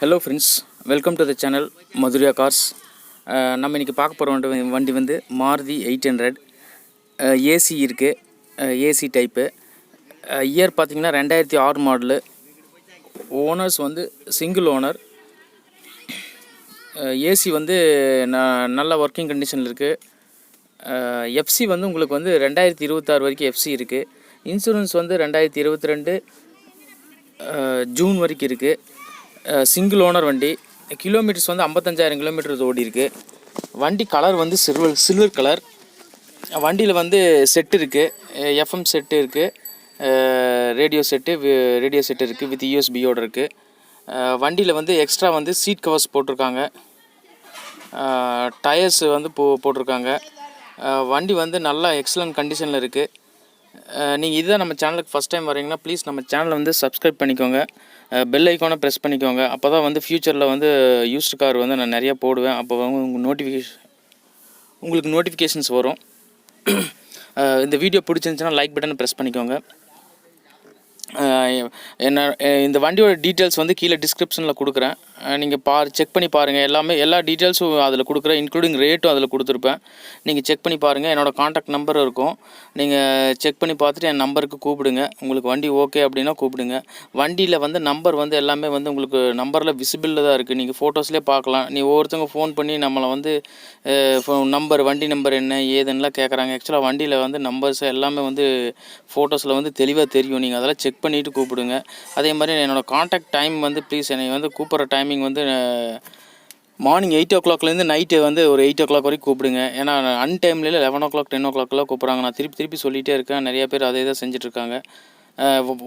Hello friends, welcome to the channel Madhurya Cars. நம்ம இன்னைக்கு பார்க்க போகிற வண்டி வந்து Maruthi 800 ஏசி இருக்குது, ஏசி டைப்பு. இயர் பார்த்திங்கன்னா 2006 மாடலு. ஓனர்ஸ் வந்து சிங்கிள் ஓனர். ஏசி வந்து நல்ல ஒர்க்கிங் கண்டிஷனில் இருக்குது. எஃப்சி வந்து உங்களுக்கு வந்து 2026 வரைக்கும் எஃப்சி இருக்குது. இன்சூரன்ஸ் வந்து 2022 ஜூன் வரைக்கும் இருக்குது. சிங்கிள் ஓனர் வண்டி. கிலோமீட்டர்ஸ் வந்து 55,000 கிலோமீட்டர்ஸ் ஓடி இருக்குது. வண்டி கலர் வந்து சில்வர் கலர். வண்டியில் வந்து செட்டு இருக்குது, எஃப்எம் செட்டு இருக்குது, ரேடியோ செட்டு இருக்குது வித் யூஎஸ்பியோடு இருக்குது. வண்டியில் வந்து எக்ஸ்ட்ரா வந்து சீட் கவர்ஸ் போட்டிருக்காங்க, டயர்ஸ் வந்து போட்டிருக்காங்க. வண்டி வந்து நல்லா எக்ஸலண்ட் கண்டிஷனில் இருக்குது. நீங்கள் இதுதான் நம்ம சேனலுக்கு ஃபஸ்ட் டைம் வரீங்கன்னா ப்ளீஸ் நம்ம சேனலை வந்து சப்ஸ்கிரைப் பண்ணிக்கோங்க, பெல் ஐக்கானை ப்ரெஸ் பண்ணிக்கோங்க. அப்போ தான் வந்து ஃப்யூச்சரில் வந்து யூஸ்டு கார் வந்து நான் நிறையா போடுவேன். அப்போ வந்து உங்களுக்கு நோட்டிஃபிகேஷன்ஸ் வரும். இந்த வீடியோ பிடிச்சிருந்துச்சுன்னா லைக் பட்டனை ப்ரெஸ் பண்ணிக்கோங்க. இந்த வண்டியோட டீட்டெயில்ஸ் வந்து கீழே டிஸ்கிரிப்ஷனில் கொடுக்குறேன். நீங்கள் செக் பண்ணி பாருங்கள். எல்லா டீட்டெயில்ஸும் அதில் கொடுக்குறேன், இன்க்ளூடிங் ரேட்டும் அதில் கொடுத்துருப்பேன். நீங்கள் செக் பண்ணி பாருங்கள். என்னோடய காண்டாக்ட் நம்பரும் இருக்கும். நீங்கள் செக் பண்ணி பார்த்துட்டு என் நம்பருக்கு கூப்பிடுங்க. உங்களுக்கு வண்டி ஓகே அப்படின்னா கூப்பிடுங்க. வண்டியில் வந்து நம்பர் வந்து எல்லாமே வந்து உங்களுக்கு நம்பரில் விசிபிளில் தான் இருக்குது. நீங்கள் ஃபோட்டோஸ்லேயே பார்க்கலாம். ஒவ்வொருத்தவங்க ஃபோன் பண்ணி நம்மளை வந்து வண்டி நம்பர் என்ன ஏதுன்னெலாம் கேட்குறாங்க. ஆக்சுவலாக வண்டியில் வந்து நம்பர்ஸ் எல்லாமே வந்து ஃபோட்டோஸில் வந்து தெளிவாக தெரியும். நீங்கள் அதெல்லாம் செக் பண்ணிவிட்டு கூப்பிடுங்க. அதே மாதிரி என்னோடய காண்டாக்ட் டைம் வந்து ப்ளீஸ் என்னை வந்து கூப்பிட்ற டைமிங் வந்து மார்னிங் 8 o'clockலேருந்து நைட்டு வந்து ஒரு 8 o'clock வரைக்கும் கூப்பிடுங்க. ஏன்னா அன்டைம்ல 11 o'clock 10 o'clockலாம் கூப்பிட்றாங்க. நான் திருப்பி சொல்லிகிட்டே இருக்கேன். நிறைய பேர் அதே தான் செஞ்சிட்ருக்காங்க.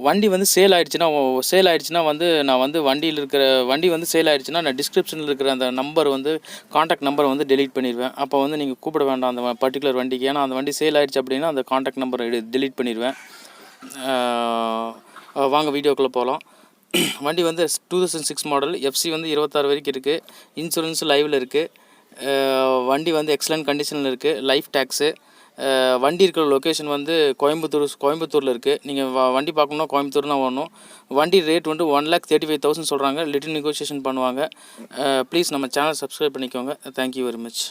வண்டி வந்து சேல் ஆகிடுச்சுன்னா வந்து நான் வந்து வண்டி வந்து சேல் ஆகிடுச்சுன்னா நான் டிஸ்கிரிப்ஷனில் இருக்கிற அந்த நம்பர் வந்து காண்டாக்ட் நம்பரை வந்து டெலீட் பண்ணிடுவேன். அப்போ வந்து நீங்கள் கூப்பிட வேண்டாம் அந்த பர்டிகுலர் வண்டிக்கு. ஏன்னா அந்த வண்டி சேல் ஆகிடுச்சு அப்படின்னா அந்த காண்டாக்ட் நம்பரை டெலீட் பண்ணிடுவேன். வாங்க வீடியோக்குள்ளே போகலாம். வண்டி வந்து 2006 மாடல். எஃப்சி வந்து 26 வரைக்கும் இருக்குது. இன்சூரன்ஸு லைவில் இருக்குது. வண்டி வந்து எக்ஸலண்ட் கண்டிஷனில் இருக்குது. Life tax. வண்டி இருக்கிற லொக்கேஷன் வந்து கோயம்புத்தூரில் இருக்குது. நீங்கள் வண்டி பார்க்கணுன்னா கோயம்புத்தூர் தான் வரணும். வண்டி ரேட் வந்து 1,35,000 சொல்கிறாங்க. லிட்டில் நெகோசியேஷன் பண்ணுவாங்க. ப்ளீஸ் நம்ம சேனல் சப்ஸ்கிரைப் பண்ணிக்கோங்க. Thank you very much.